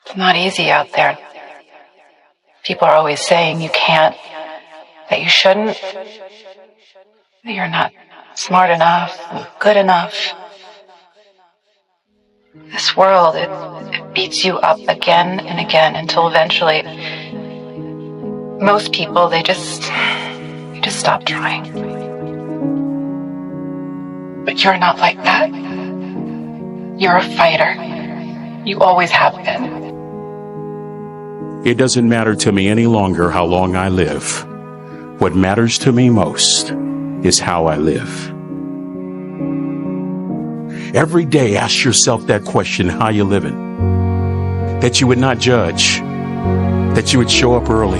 It's not easy out there. People are always saying you can't, that you shouldn't, that you're not smart enough, good enough. This world, it beats you up again and again until eventually most people, you just stop trying. But you're not like that. You're a fighter. You always have been. It doesn't matter to me any longer how long I live. What matters to me most is how I live. Every day, ask yourself that question, how you living? That you would not judge, that you would show up early,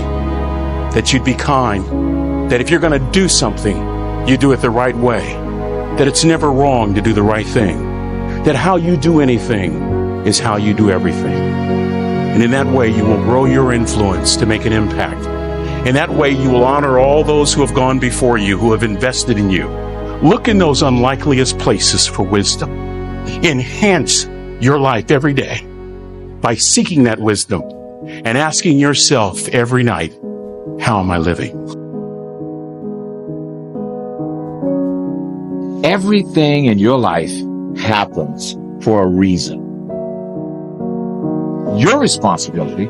that you'd be kind, that if you're going to do something, you do it the right way, that it's never wrong to do the right thing, that how you do anything is how you do everything. And in that way, you will grow your influence to make an impact. In that way, you will honor all those who have gone before you, who have invested in you. Look in those unlikeliest places for wisdom. Enhance your life every day by seeking that wisdom and asking yourself every night, how am I living? Everything in your life happens for a reason. Your responsibility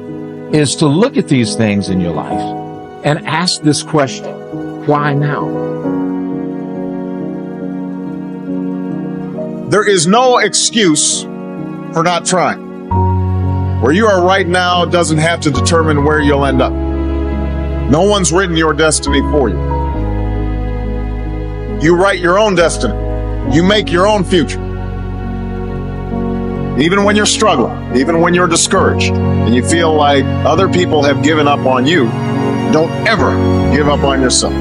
is to look at these things in your life and ask this question, why now? There is no excuse for not trying. Where you are right now doesn't have to determine where you'll end up. No one's written your destiny for you. You write your own destiny. You make your own future. Even when you're struggling, even when you're discouraged, and you feel like other people have given up on you, don't ever give up on yourself.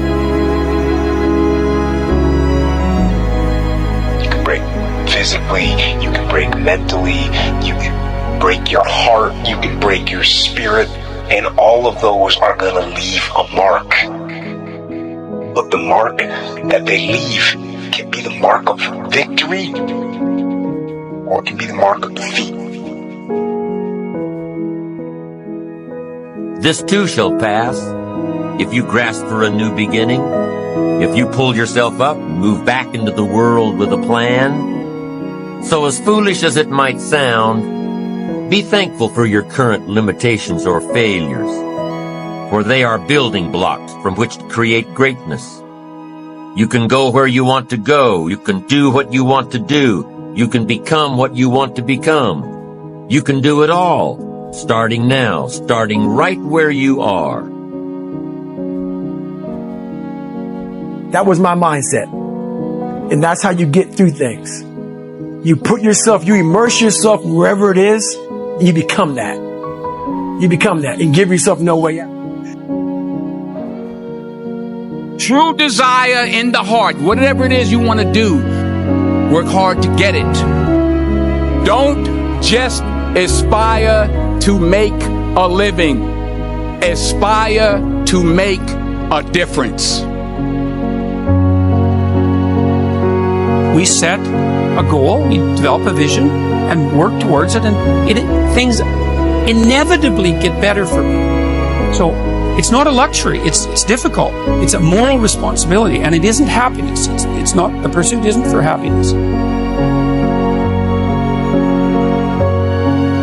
You can break physically, you can break mentally, you can break your heart, you can break your spirit, and all of those are going to leave a mark. But the mark that they leave can be the mark of victory, or it can be the mark of defeat. This too shall pass. If you grasp for a new beginning, if you pull yourself up, move back into the world with a plan. So as foolish as it might sound, be thankful for your current limitations or failures, for they are building blocks from which to create greatness. You can go where you want to go. You can do what you want to do. You can become what you want to become. You can do it all, starting now, starting right where you are. That was my mindset. And that's how you get through things. You put yourself, you immerse yourself wherever it is, and you become that. You become that and give yourself no way out. True desire in the heart, whatever it is you want to do, work hard to get it. Don't just aspire to make a living. Aspire to make a difference. We set a goal, we develop a vision, and work towards it, and things inevitably get better for me. So it's not a luxury. It's difficult. It's a moral responsibility, and it isn't happiness. It's not, the pursuit isn't for happiness.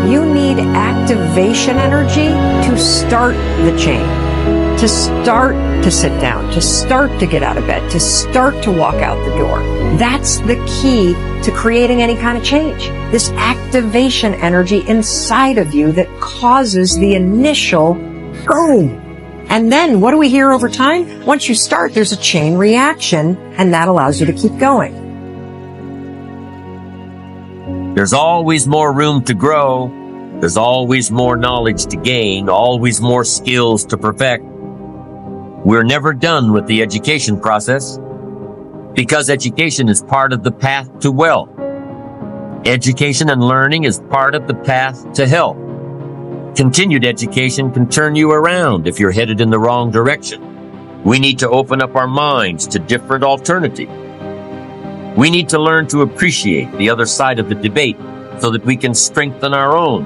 You need activation energy to start the chain, to start to sit down, to start to get out of bed, to start to walk out the door. That's the key to creating any kind of change. This activation energy inside of you that causes the initial boom. And then what do we hear over time? Once you start, there's a chain reaction, and that allows you to keep going. There's always more room to grow. There's always more knowledge to gain, always more skills to perfect. We're never done with the education process, because education is part of the path to wealth. Education and learning is part of the path to health. Continued education can turn you around if you're headed in the wrong direction. We need to open up our minds to different alternatives. We need to learn to appreciate the other side of the debate so that we can strengthen our own.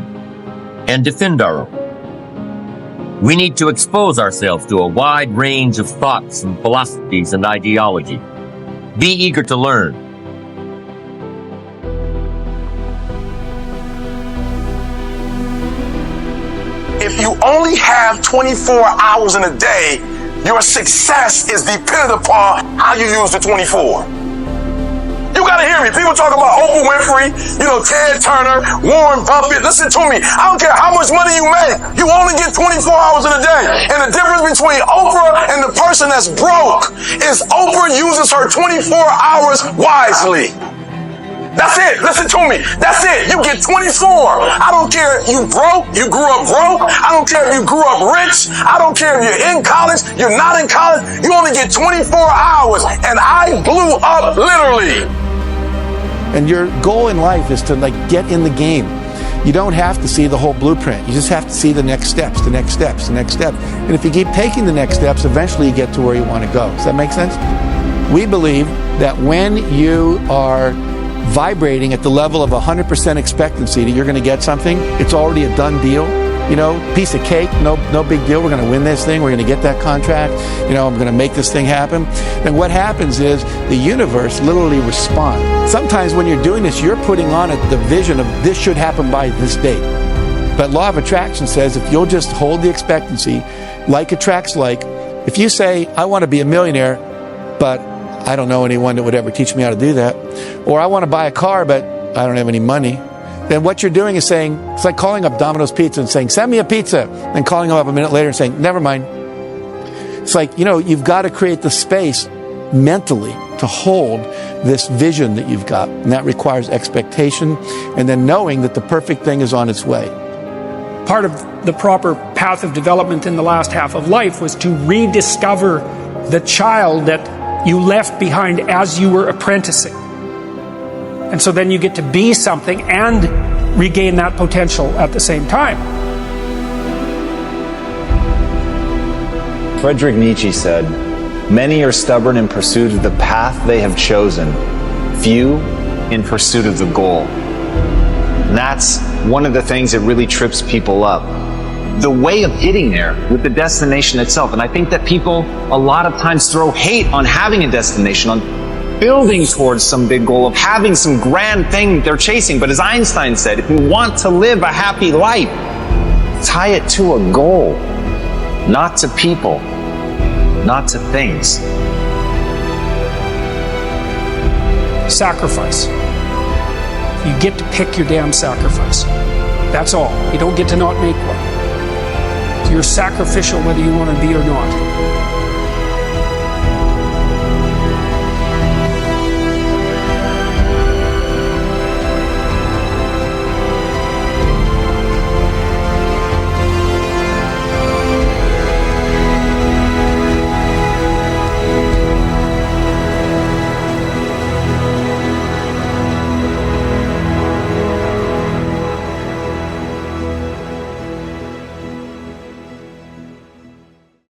and defend our own. We need to expose ourselves to a wide range of thoughts and philosophies and ideology. Be eager to learn. If you only have 24 hours in a day, your success is dependent upon how you use the 24. You gotta hear me. People talk about Oprah Winfrey, Ted Turner, Warren Buffett. Listen to me. I don't care how much money you make. You only get 24 hours in a day. And the difference between Oprah and the person that's broke is Oprah uses her 24 hours wisely. That's it. Listen to me. That's it. You get 24. I don't care if you broke, you grew up broke. I don't care if you grew up rich. I don't care if you're in college, you're not in college. You only get 24 hours. And I blew up literally. And your goal in life is to get in the game. You don't have to see the whole blueprint. You just have to see the next steps, the next steps, the next step. And if you keep taking the next steps, eventually you get to where you want to go. Does that make sense? We believe that when you are vibrating at the level of 100% expectancy that you're going to get something, it's already a done deal. Piece of cake, no big deal. We're going to win this thing. We're going to get that contract. I'm going to make this thing happen. Then what happens is the universe literally responds. Sometimes when you're doing this, you're putting on it the vision of this should happen by this date. But law of attraction says if you'll just hold the expectancy, like attracts like. If you say, I want to be a millionaire, but I don't know anyone that would ever teach me how to do that. Or I want to buy a car, but I don't have any money. Then what you're doing is saying, it's like calling up Domino's Pizza and saying, send me a pizza. And calling them up a minute later and saying, never mind. It's like, you've got to create the space mentally to hold this vision that you've got. And that requires expectation and then knowing that the perfect thing is on its way. Part of the proper path of development in the last half of life was to rediscover the child that you left behind as you were apprenticing. And so then you get to be something and regain that potential at the same time. Friedrich Nietzsche said, "Many are stubborn in pursuit of the path they have chosen, few in pursuit of the goal." And that's one of the things that really trips people up. The way of getting there with the destination itself. And I think that people a lot of times throw hate on having a destination, on building towards some big goal, of having some grand thing they're chasing. But as Einstein said, if you want to live a happy life, tie it to a goal, not to people, not to things. Sacrifice. You get to pick your damn sacrifice. That's all. You don't get to not make one. You're sacrificial whether you want to be or not.